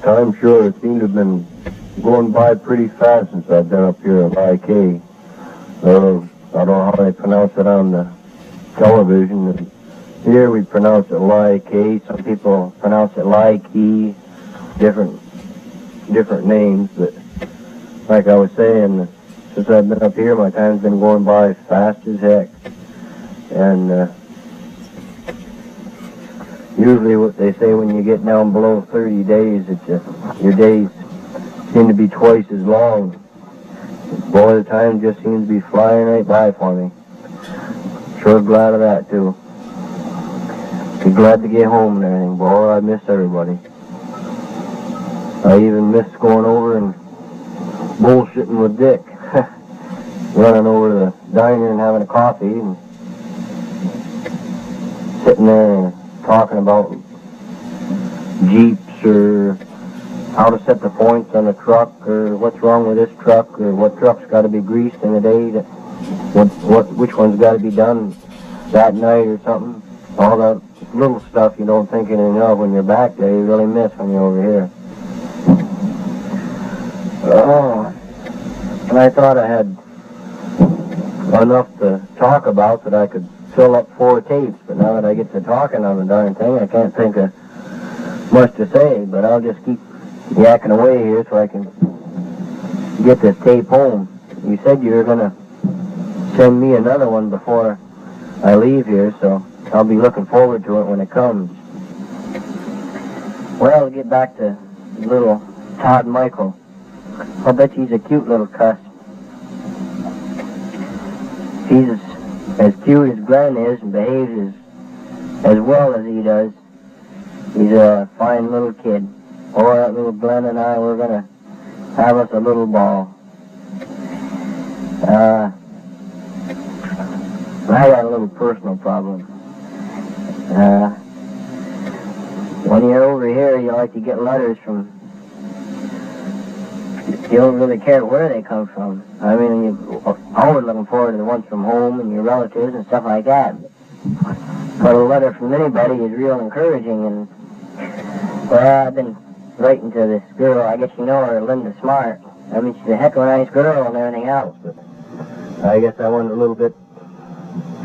Time sure seemed to have been going by pretty fast since I've been up here at IK. I don't know how they pronounce it on the television. Here we pronounce it Ly-K. Some people pronounce it Ly-Key. Different names. But like I was saying, since I've been up here, my time's been going by fast as heck. And usually what they say when you get down below 30 days, your days seem to be twice as long. Boy, the time just seems to be flying right by for me. Sure glad of that, too. Be glad to get home and everything. Boy, I miss everybody. I even miss going over and bullshitting with Dick. Running over to the diner and having a coffee and sitting there and talking about Jeeps or how to set the points on a truck or what's wrong with this truck or what truck's got to be greased in a day, which one's got to be done that night or something. All that little stuff you don't think anything of when you're back there, you really miss when you're over here. And I thought I had enough to talk about that I could fill up 4 tapes, but now that I get to talking on the darn thing, I can't think of much to say, but I'll just keep yakking away here so I can get this tape home. You said you were going to send me another one before I leave here, so I'll be looking forward to it when it comes. Well, to get back to little Todd Michael, I'll bet he's a cute little cuss. He's as cute as Glenn is and behaves as well as he does. He's a fine little kid. Oh, that little Glenn and I, we're going to have us a little ball. I got a little personal problem. When you're over here, you like to get letters from... You don't really care where they come from. I mean, you're always looking forward to the ones from home and your relatives and stuff like that. But a letter from anybody is real encouraging, and... Well, I've been writing to this girl, I guess you know her, Linda Smart. I mean, she's a heck of a nice girl and everything else, but I guess I went a little bit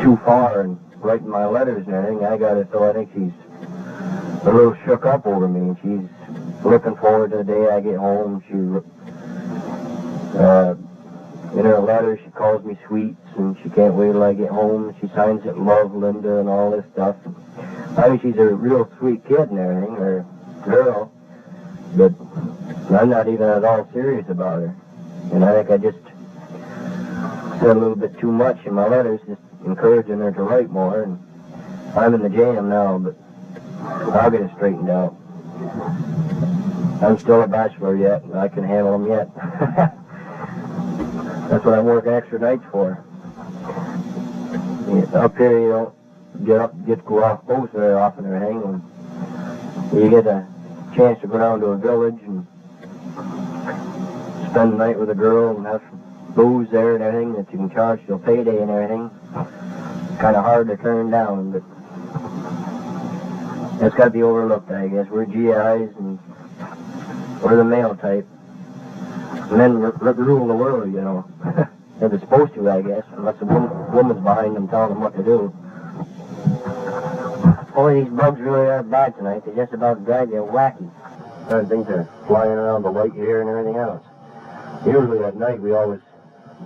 too far in writing my letters and everything. I got it, so I think she's a little shook up over me. She's looking forward to the day I get home. In her letter, she calls me sweets, and she can't wait till I get home. She signs it, Love, Linda, and all this stuff. I mean, she's a real sweet kid and everything, or girl, but I'm not even at all serious about her. And I think I just said a little bit too much in my letters, just encouraging her to write more, and I'm in the jam now, but I'll get it straightened out. I'm still a bachelor yet, and I can handle them yet. That's what I'm working extra nights for. Up here, you don't get to go off boats very often or anything. And you get a chance to go down to a village and spend the night with a girl and have some booze there and everything that you can charge till payday and everything. Kind of hard to turn down, but it's got to be overlooked, I guess. We're GIs and we're the male type. Men rule the world, you know. They're supposed to, I guess, unless a woman's behind them telling them what to do. Boy, these bugs really are bad tonight. They just about drive you wacky. I think they're flying around the light here and everything else. Usually at night, we always,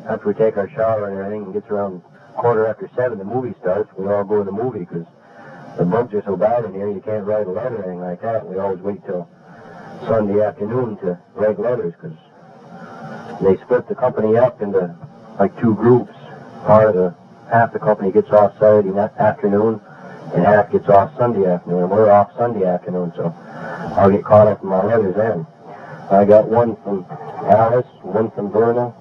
after we take our shower and everything, it gets around 7:15, the movie starts, we all go to the movie because the bugs are so bad in here, you can't write a letter or anything like that. We always wait till Sunday afternoon to write letters because they split the company up into like 2 groups. Half the company gets off Saturday afternoon and half gets off Sunday afternoon. We're off Sunday afternoon, so I'll get caught up in my letters then. I got one from Alice, one from Verna,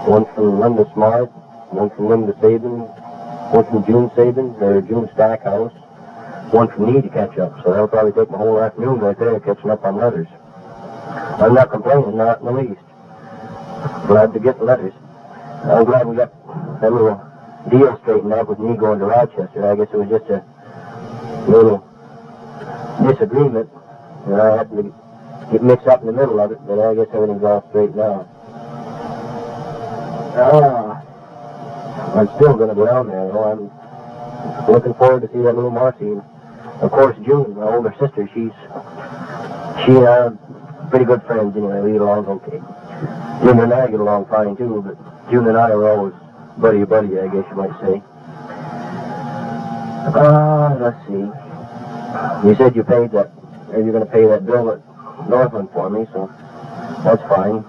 one from Linda Smart, one from Linda Sabin, one from June Sabin, or June Stackhouse, one from me to catch up. So that'll probably take my whole afternoon right there catching up on letters. I'm not complaining, not in the least. Glad to get the letters. I'm glad we got that little deal straightened up with me going to Rochester. I guess it was just a little disagreement, and I happened to get mixed up in the middle of it, but I guess everything's all straight now. I'm still going to go down there, though. I'm looking forward to see that little Marcy. Of course, June, my older sister, she pretty good friends anyway. We get along okay. June and I get along fine too, but June and I are always buddy-buddy, I guess you might say. Let's see. You said you paid that, or you're going to pay that bill at Northland for me, so that's fine.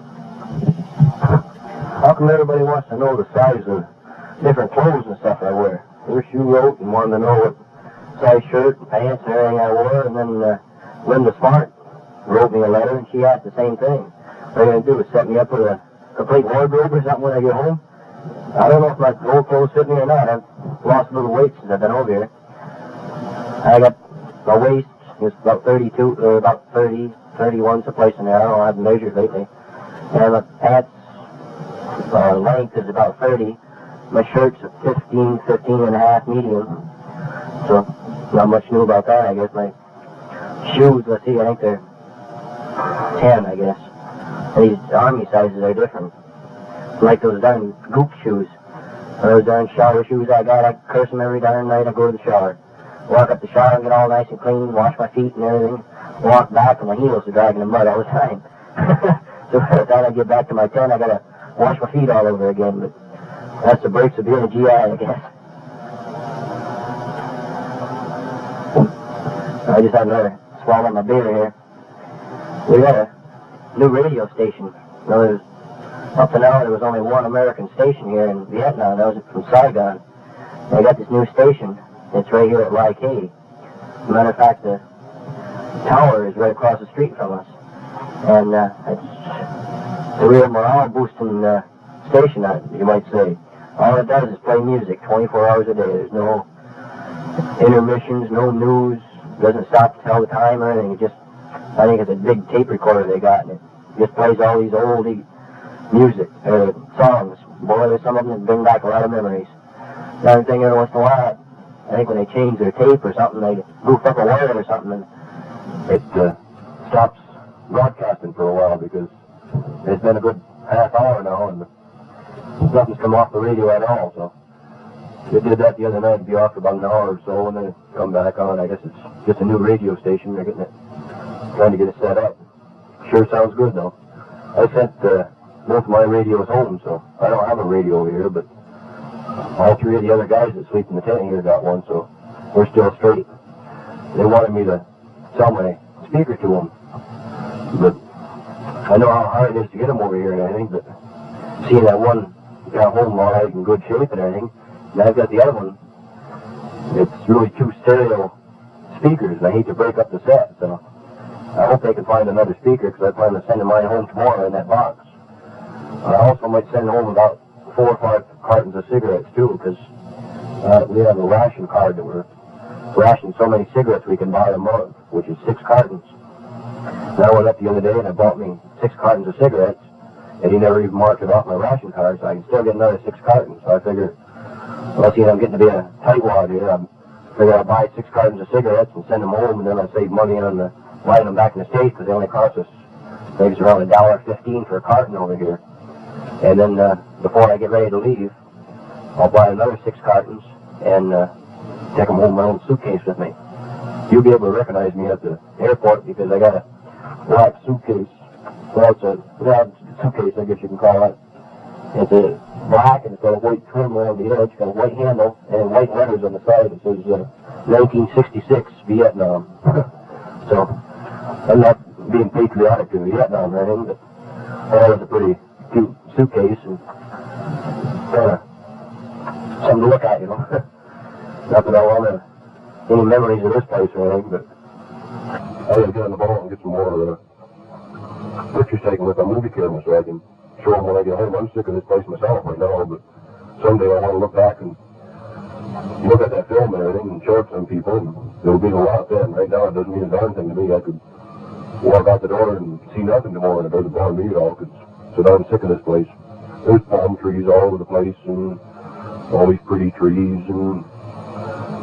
How come everybody wants to know the size of different clothes and stuff I wear? First you wrote and wanted to know what size shirt and pants and everything I wore, and then Linda Smart wrote me a letter and she asked the same thing. What are you going to do, is set me up with a complete wardrobe or something when I get home? I don't know if my old clothes fit me or not. I've lost a little weight since I've been over here. I got my waist is about 32, or about 30, 31 someplace in there. I don't know, I haven't measured lately. And my pants length is about 30. My shirt's a 15 and a half medium. So, not much new about that, I guess. My shoes, let's see, I think they're 10, I guess. And these army sizes are different. Like those darn goop shoes. Those darn shower shoes I got, I curse them every darn night I go to the shower. Walk up the shower and get all nice and clean, wash my feet and everything. Walk back and my heels are dragging in mud all the time. So by the time I get back to my tent, I gotta wash my feet all over again. But that's the breaks of being a GI, I guess. I just had another swallow my beer here. We got a new radio station. Now, up to now, there was only one American station here in Vietnam. That was from Saigon. They got this new station. It's right here at Lai K. As a matter of fact, the tower is right across the street from us. And it's a real morale-boosting station, you might say. All it does is play music 24 hours a day. There's no intermissions, no news. Doesn't stop to tell the time or anything. It just, I think it's a big tape recorder they got, and it just plays all these old music, songs. Boy, there's some of them that bring back a lot of memories. Another thing, every once in a while, I think when they change their tape or something, they goof up a wire or something, and it stops broadcasting for a while, because it's been a good half hour now, and nothing's come off the radio at all, so they did that the other night. It'd be off for about an hour or so, and then it come back on. I guess it's just a new radio station. They're getting it, trying to get it set up. Sure sounds good, though. I sent both my radios home, so I don't have a radio here, but all three of the other guys that sleep in the tent here got one, so we're still straight. They wanted me to sell my speaker to them, but I know how hard it is to get them over here and everything, but seeing that one got home all right in good shape and everything, and I've got the other one, it's really two stereo speakers, and I hate to break up the set, so I hope they can find another speaker, because I plan on sending mine home tomorrow in that box. I also might send home about 4 or 5 cartons of cigarettes too, because we have a ration card that we're rationing so many cigarettes we can buy a month, which is 6 cartons. And I went up the other day and I bought me 6 cartons of cigarettes, and he never even marked it off my ration card, so I can still get another 6 cartons. So I figure, well, see, I'm getting to be a tightwad here. I figure I'll buy 6 cartons of cigarettes and send them home, and then I'll save money on the buying them back in the States, because they only cost us maybe around $1.15 for a carton over here. And then before I get ready to leave, I'll buy another 6 cartons and take them home in my own suitcase with me. You'll be able to recognize me at the airport, because I got a black suitcase. Well, it's a suitcase, I guess you can call it. It's a black, and it's got a white trim around the edge, got a white handle, and white letters on the side. It says 1966 Vietnam. So I'm not being patriotic to Vietnam or anything, but that was a pretty cute suitcase, and something to look at, you know. Not that I want any memories of this place or anything, but I gotta get on the boat and get some more pictures taken with a movie camera so I can show them when I get home. I'm sick of this place myself right now, but someday I want to look back and look at that film and everything and show it to some people, and it'll mean a lot then. Right now it doesn't mean a darn thing to me. I could walk out the door and see nothing tomorrow, and it doesn't bother me at all, because so I'm sick of this place. There's palm trees all over the place, and all these pretty trees, and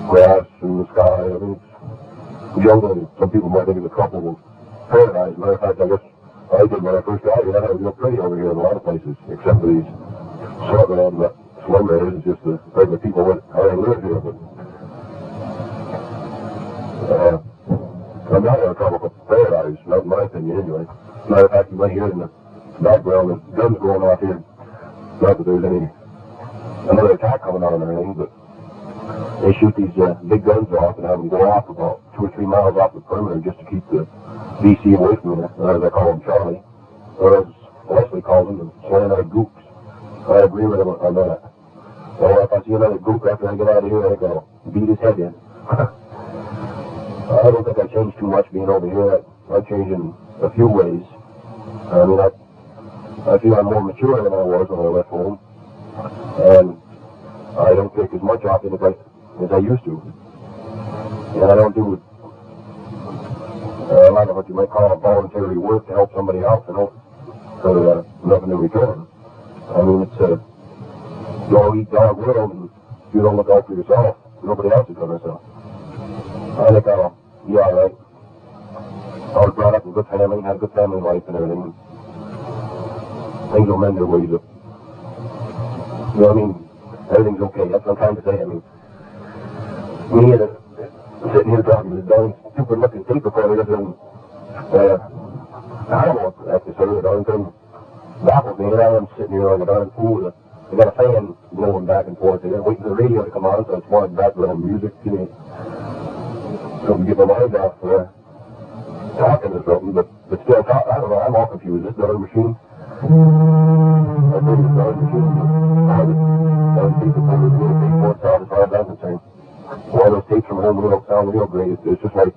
grass, and the sky. I mean, it's jungle. Some people might think it's a couple of paradise. Matter of fact, I guess I did when I first got here. I thought it was real pretty over here in a lot of places, except for these slum areas. It's just the regular people that already live here. But I'm not in a tropical paradise, not in my opinion anyway. Matter of fact, you might hear in the background the guns going off here. Not that there's another attack coming on or anything, but they shoot these big guns off and have them go off about 2 or 3 miles off the perimeter just to keep the BC away from here, or as I call them, Charlie, or as Leslie calls them, the slant-eyed gooks. I agree with him on that. Well, if I see another gook after I get out of here, I think I'll beat his head in. I don't think I changed too much being over here. I changed in a few ways. I mean, I feel I'm more mature than I was when I left home, and I don't take as much off it as I used to. And I don't do a lot of what you might call voluntary work to help somebody else and hope for nothing in return. I mean, it's a dog-eat-dog world, and if you don't look out for yourself, nobody else is going to. So I think I'll be all right. I was brought up in a good family, had a good family life and everything. Things will mend their ways up. You know what I mean? Everything's okay. That's what I'm trying to say. I mean, me sitting here talking to this darn stupid-looking tape recorder and I don't know what that's to say. The darn thing baffles me. Here I am sitting here like a darn fool. I got a fan blowing back and forth here, waiting for the radio to come on, so it's more background music, you know, so to get my mind off talking or something, but still talk. I don't know. I'm all confused. This darn machine. I think it's darn machine. Darn tape recorders, little tape board sound as far as I'm concerned. One of those tapes from home, we don't sound real great. It's just like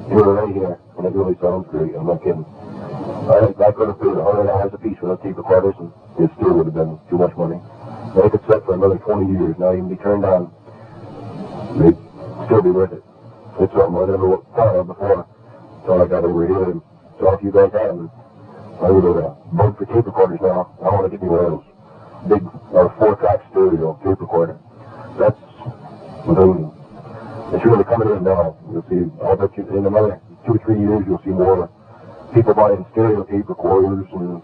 you're right here, and it really sounds great. I'm not kidding. I could have paid $100 a piece for those tape recorders, and it still would have been too much money. They could sit for another 20 years, not even be turned on. They'd still be worth it. It's something I never thought of before until I got over here and saw if you guys had them. I would have bug for tape recorders now. I want to get me one of those big 4-track stereo tape recorder. That's it's really coming in now. You'll see, I'll bet you in another 2 or 3 years you'll see more people buying stereo tape recorders and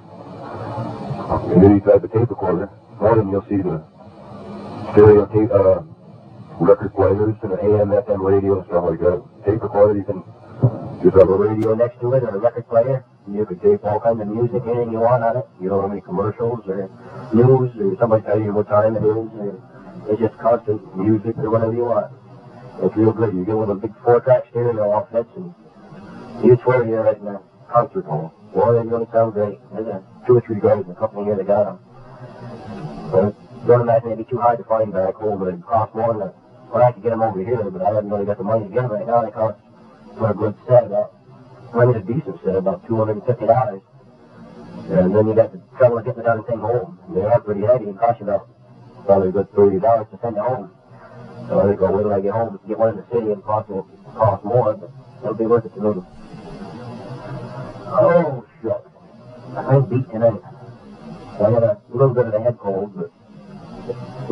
any type of tape recorder. One of them you'll see the stereo tape record players and an AM, FM radio and stuff like that. Tape recorder, you can just have a radio next to it or a record player. You can tape all kinds of music, anything you want on it. You don't have any commercials or news or somebody tell you what time it is. Or it's just constant music or whatever you want. It's real good. You get one of the big 4-track stereo outfits and you swear you're at a concert hall. Boy, they really sound great. There's 2 or 3 guys in the company here that got them. But don't imagine it'd be too hard to find back home, but it'd cost more than what I could get them over here, but I haven't really got the money to get them right now. They cost for a good set, a decent set, about $250. And then you got the trouble of getting the darn thing home. They are pretty heavy and cost you about probably a good $30 to send it home. So I think I'll wait till I get home to get one in the city and cost more, but it'll be worth it to me. Oh, shucks. I'm beat tonight. I had a little bit of a head cold, but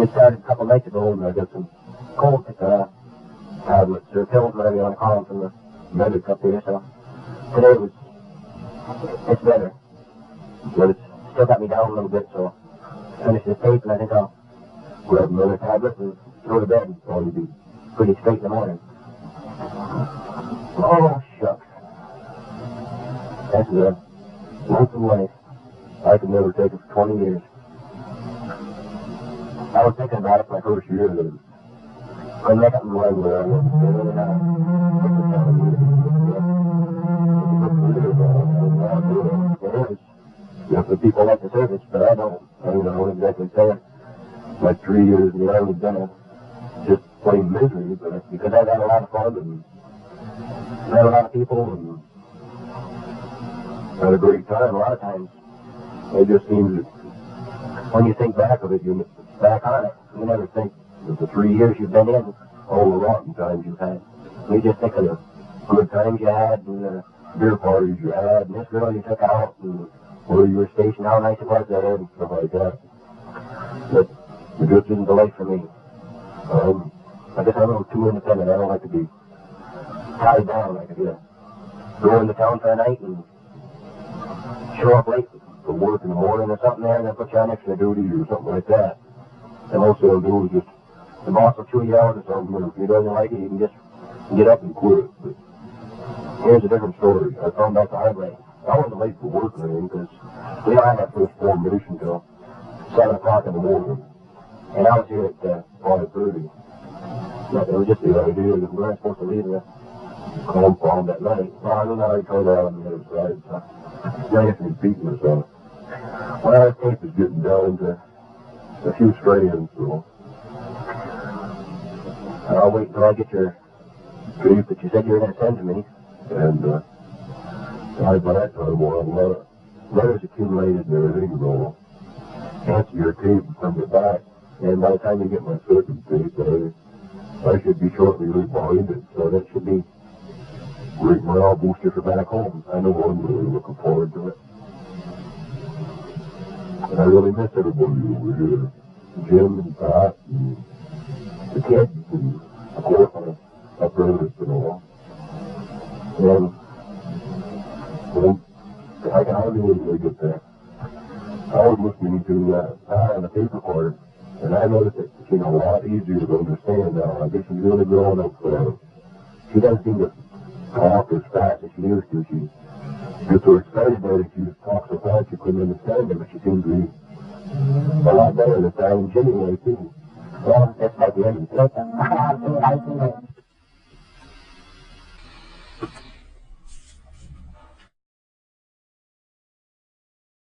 it started a couple nights ago, and I got some cold tablets or pills, whatever you want to call them, from the medic up here. So today it's better, but it's still got me down a little bit. So finish this tape, and I think I'll grab another tablet and go to bed, and probably be pretty straight in the morning. Oh, shucks. That's the lonesome life. I could never take it for 20 years. I was thinking about it my first year, that I met up in Wrangler, and it is. If the people like the service, but I don't. I mean, I won't exactly say it. My 3 years in the Army been just plain misery, but because I've had a lot of fun and met a lot of people and had a great time a lot of times. It just seems that when you think back of it, you're back on it. You never think of the 3 years you've been in, all the rotten times you've had. You just think of the good times you had and the beer parties you had and this girl you took out and where you were stationed, how nice it was there and stuff like that. But it just isn't the life for me. I guess I'm a little too independent. I don't like to be tied down like I do. go into town for a night and show up late for work in the morning or something there, and then put you on extra duty or something like that. And most they'll do is just, the boss will chew you out or something, and if he doesn't like it, you can just get up and quit. But here's a different story. I found out the hard way. I wasn't late for work or anything, because we don't have our first formation till 7 o'clock in the morning. And I was here at 5:30. But it was just the idea that we weren't supposed to leave the compound that night. Well, I knew that I turned out on the other side, so I guess I'm beating myself. Well, our tape is getting down to a few strands, so I'll wait until I get your tape that you said you were going to send to me. And by that time, we'll have a lot of letters accumulated and everything, so answer your tape and send it back. And by the time you get my second tape, I should be shortly right behind it, so that should be great morale booster for back home. I know I'm really looking forward to it. And I really miss everybody over here. Jim and Pat and the kids and of course my brother has been along. And I can hardly wait till I get there. I was listening to Pat on the tape recorder, and I noticed it became a lot easier to understand now. I guess she's really growing up. She doesn't seem to talk as fast as she used to. She gets so excited that if she talks so fast she couldn't understand it, but she seems to be a lot better this time. And Jimmy was too. Well, that's like the end.